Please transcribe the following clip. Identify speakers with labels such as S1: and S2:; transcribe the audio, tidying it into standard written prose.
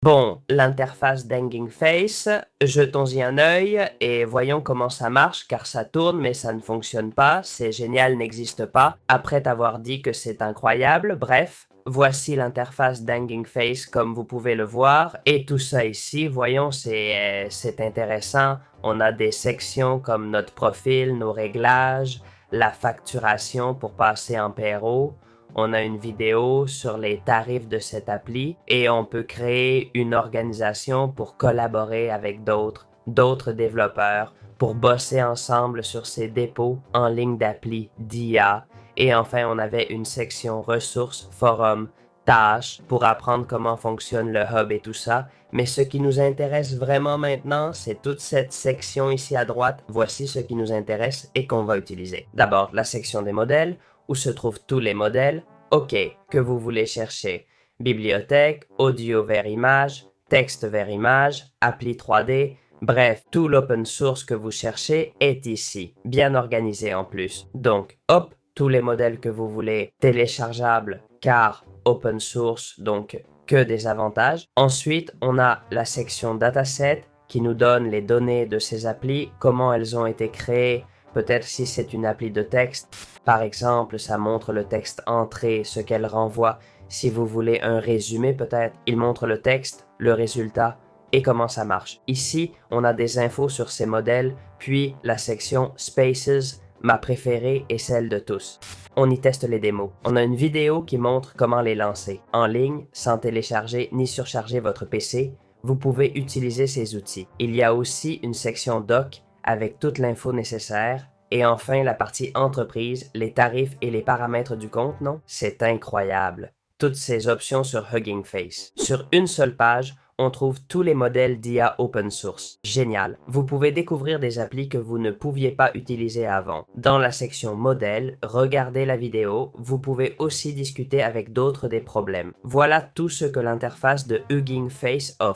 S1: Bon, l'interface d'Hanging Face, jetons-y un œil et voyons comment ça marche car ça tourne mais ça ne fonctionne pas, c'est génial n'existe pas. Après t'avoir dit que c'est incroyable, bref, voici l'interface d'Hanging Face comme vous pouvez le voir et tout ça ici, voyons, c'est intéressant. On a des sections comme notre profil, nos réglages, la facturation pour passer en PRO. On a une vidéo sur les tarifs de cette appli et on peut créer une organisation pour collaborer avec d'autres développeurs pour bosser ensemble sur ces dépôts en ligne d'appli d'IA. Et enfin, on avait une section ressources, forums, tâches pour apprendre comment fonctionne le hub et tout ça. Mais ce qui nous intéresse vraiment maintenant, c'est toute cette section ici à droite. Voici ce qui nous intéresse et qu'on va utiliser. D'abord, la section des modèles, où se trouvent tous les modèles. OK, que vous voulez chercher. Bibliothèque, audio vers image, texte vers image, appli 3D, bref, tout l'open source que vous cherchez est ici, bien organisé en plus. Donc, hop, tous les modèles que vous voulez, téléchargeables, car open source, donc que des avantages. Ensuite, on a la section dataset qui nous donne les données de ces applis, comment elles ont été créées, peut-être si c'est une appli de texte. Par exemple, ça montre le texte entrée, ce qu'elle renvoie. Si vous voulez un résumé, peut-être, il montre le texte, le résultat et comment ça marche. Ici, on a des infos sur ces modèles, puis la section Spaces, ma préférée est celle de tous. On y teste les démos. On a une vidéo qui montre comment les lancer. En ligne, sans télécharger ni surcharger votre PC, vous pouvez utiliser ces outils. Il y a aussi une section doc avec toute l'info nécessaire. Et enfin, la partie entreprise, les tarifs et les paramètres du compte, non? C'est incroyable. Toutes ces options sur Hugging Face. Sur une seule page, on trouve tous les modèles d'IA open source. Génial. Vous pouvez découvrir des applis que vous ne pouviez pas utiliser avant. Dans la section modèles, regardez la vidéo. Vous pouvez aussi discuter avec d'autres des problèmes. Voilà tout ce que l'interface de Hugging Face offre.